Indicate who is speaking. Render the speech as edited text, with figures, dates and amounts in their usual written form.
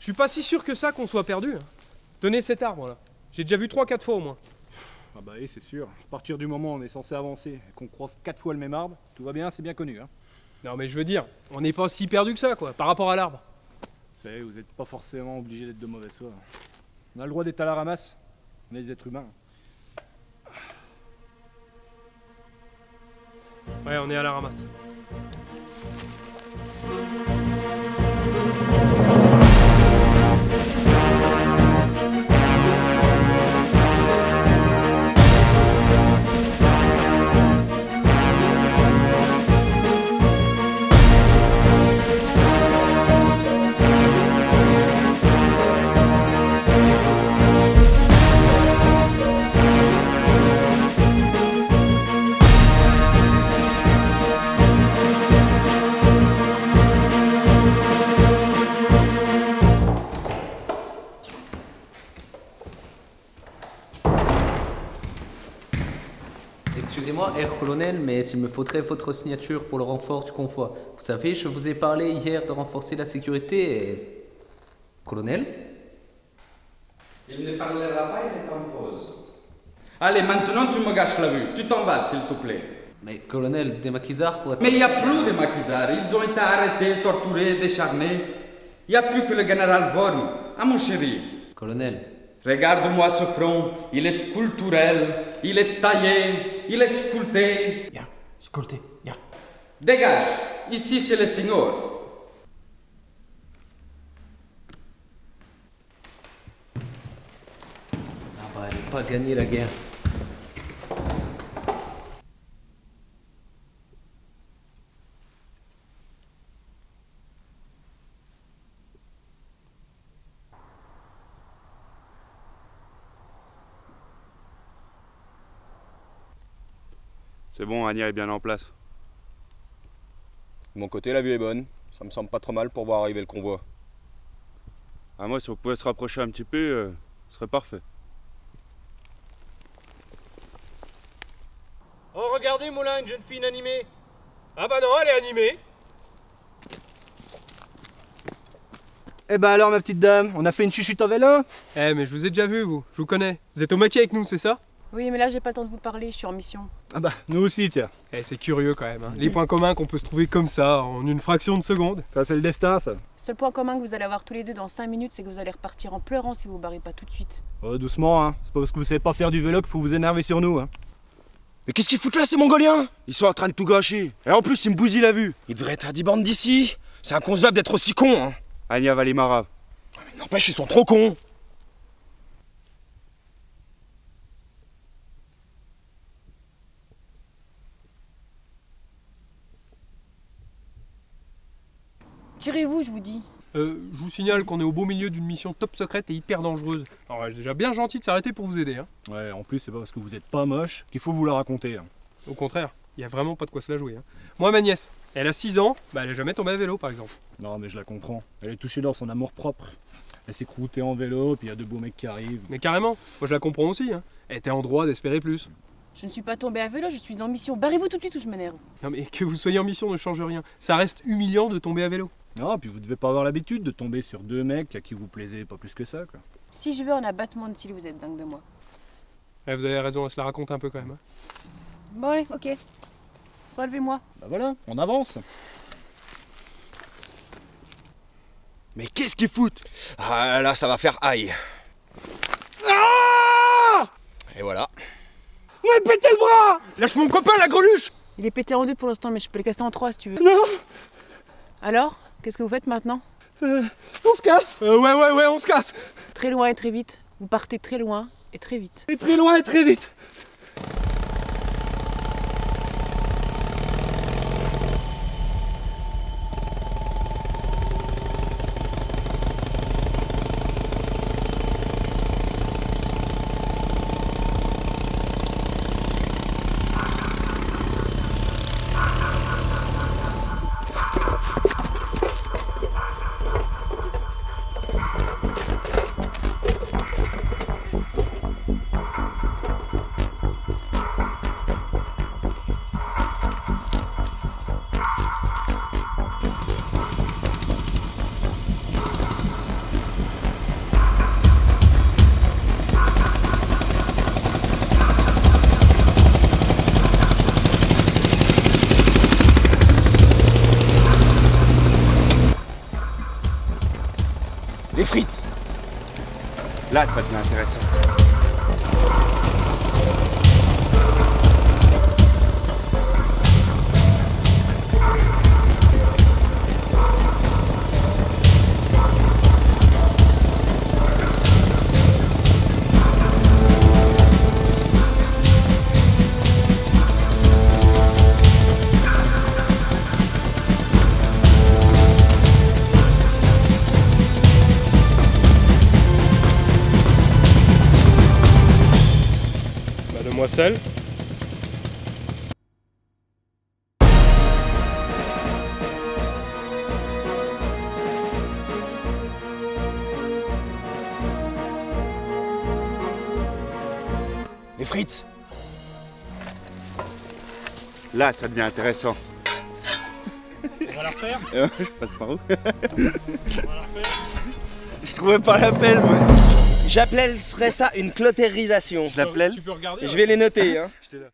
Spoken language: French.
Speaker 1: suis pas si sûr que ça qu'on soit perdu. Tenez cet arbre là. J'ai déjà vu 3-4 fois au moins.
Speaker 2: Ah bah oui, c'est sûr. À partir du moment où on est censé avancer et qu'on croise 4 fois le même arbre, tout va bien, c'est bien connu. Hein.
Speaker 1: Non mais je veux dire, on n'est pas si perdu que ça quoi, par rapport à l'arbre.
Speaker 2: Vous savez, vous n'êtes pas forcément obligé d'être de mauvaise foi. On a le droit d'être à la ramasse. On est des êtres humains.
Speaker 1: Ouais, on est à la ramasse.
Speaker 3: Excusez-moi, Herr Colonel, mais s'il me faudrait votre signature pour le renfort du convoi. Vous savez, je vous ai parlé hier de renforcer la sécurité et... Colonel?
Speaker 4: Il ne parlera pas, il est en pause. Allez, maintenant tu me gâches la vue. Tu t'en vas, s'il te plaît.
Speaker 3: Mais colonel, des maquisards pour être...
Speaker 4: Mais il n'y a plus de maquisards. Ils ont été arrêtés, torturés, décharnés. Il n'y a plus que le général Vorm. Ah, mon chéri.
Speaker 3: Colonel.
Speaker 4: Regarde-moi ce front. Il est sculpturel. Il est taillé. Il est sculpté.
Speaker 5: Bien, sculpté, bien.
Speaker 4: Dégage. Ici, c'est le Seigneur.
Speaker 3: Ah bah, elle n'est pas gagnée la guerre.
Speaker 6: C'est bon, Anya est bien en place.
Speaker 7: De mon côté, la vue est bonne. Ça me semble pas trop mal pour voir arriver le convoi.
Speaker 6: Ah, moi, si on pouvait se rapprocher un petit peu, ce serait parfait.
Speaker 1: Oh regardez Moulin, une jeune fille inanimée. Ah bah non, elle est animée.
Speaker 2: Eh ben alors, ma petite dame, on a fait une chuchute en vélo?
Speaker 1: Eh mais je vous ai déjà vu vous, je vous connais. Vous êtes au maquis avec nous, c'est ça?
Speaker 8: Oui, mais là, j'ai pas le temps de vous parler, je suis en mission.
Speaker 2: Ah bah, nous aussi, tiens.
Speaker 1: Eh c'est curieux quand même, hein. Les points communs qu'on peut se trouver comme ça, en une fraction de seconde.
Speaker 2: Ça, c'est le destin, ça.
Speaker 8: Le seul point commun que vous allez avoir tous les deux dans 5 minutes, c'est que vous allez repartir en pleurant si vous vous barrez pas tout de suite.
Speaker 2: Oh, doucement, hein. C'est pas parce que vous savez pas faire du vélo qu'il faut vous énerver sur nous, hein.
Speaker 7: Mais qu'est-ce qu'ils foutent là, ces Mongoliens? Ils sont en train de tout gâcher. Et en plus, ils me bousillent la vue. Ils devraient être à 10 bandes d'ici. C'est inconcevable d'être aussi con, hein.
Speaker 6: Anya Valimara.
Speaker 7: Mais n'empêche, ils sont trop cons.
Speaker 8: Tirez-vous, je vous dis.
Speaker 1: Je vous signale qu'on est au beau milieu d'une mission top secrète et hyper dangereuse. Alors c'est déjà bien gentil de s'arrêter pour vous aider, hein.
Speaker 2: Ouais, en plus, c'est pas parce que vous êtes pas moche qu'il faut vous la raconter, hein.
Speaker 1: Au contraire, il y a vraiment pas de quoi se la jouer, hein. Moi ma nièce, elle a 6 ans, bah elle a jamais tombé à vélo par exemple.
Speaker 2: Non, mais je la comprends. Elle est touchée dans son amour propre. Elle s'est croûtée en vélo, puis il y a deux beaux mecs qui arrivent.
Speaker 1: Mais carrément, moi je la comprends aussi, hein. Elle était en droit d'espérer plus.
Speaker 8: Je ne suis pas tombée à vélo, je suis en mission. Barrez-vous tout de suite ou je m'énerve.
Speaker 1: Non mais que vous soyez en mission ne change rien. Ça reste humiliant de tomber à vélo.
Speaker 2: Non, puis vous devez pas avoir l'habitude de tomber sur deux mecs à qui vous plaisez pas plus que ça, quoi.
Speaker 8: Si je veux un abattement de cils, vous êtes dingue de moi.
Speaker 1: Ouais, vous avez raison, elle se la raconte un peu quand même, hein.
Speaker 8: Bon allez, ok. Relevez-moi.
Speaker 2: Bah voilà, on avance.
Speaker 7: Mais qu'est-ce qu'ils foutent? Ah là, ça va faire aïe. Et voilà.
Speaker 1: Ouais, pétez le bras! Lâche mon copain, la greluche!
Speaker 8: Il est pété en deux pour l'instant, mais je peux le casser en 3 si tu veux.
Speaker 1: Non!
Speaker 8: Alors, qu'est-ce que vous faites maintenant?
Speaker 1: On se casse! Ouais, on se casse!
Speaker 8: Très loin et très vite. Vous partez très loin et très vite.
Speaker 1: Et très loin et très vite!
Speaker 7: frites.
Speaker 6: Là, ça devient intéressant.
Speaker 1: Mademoiselle.
Speaker 7: Les frites.
Speaker 6: Là, ça devient intéressant.
Speaker 1: On va la refaire.
Speaker 6: Je passe par où?
Speaker 1: On va la refaire.
Speaker 7: Je trouvais pas l'appel, moi. J'appellerais ça une clôtérisation.
Speaker 6: Je l'appelle.
Speaker 1: Tu peux regarder.
Speaker 7: Je vais les noter, hein.
Speaker 6: Je te la-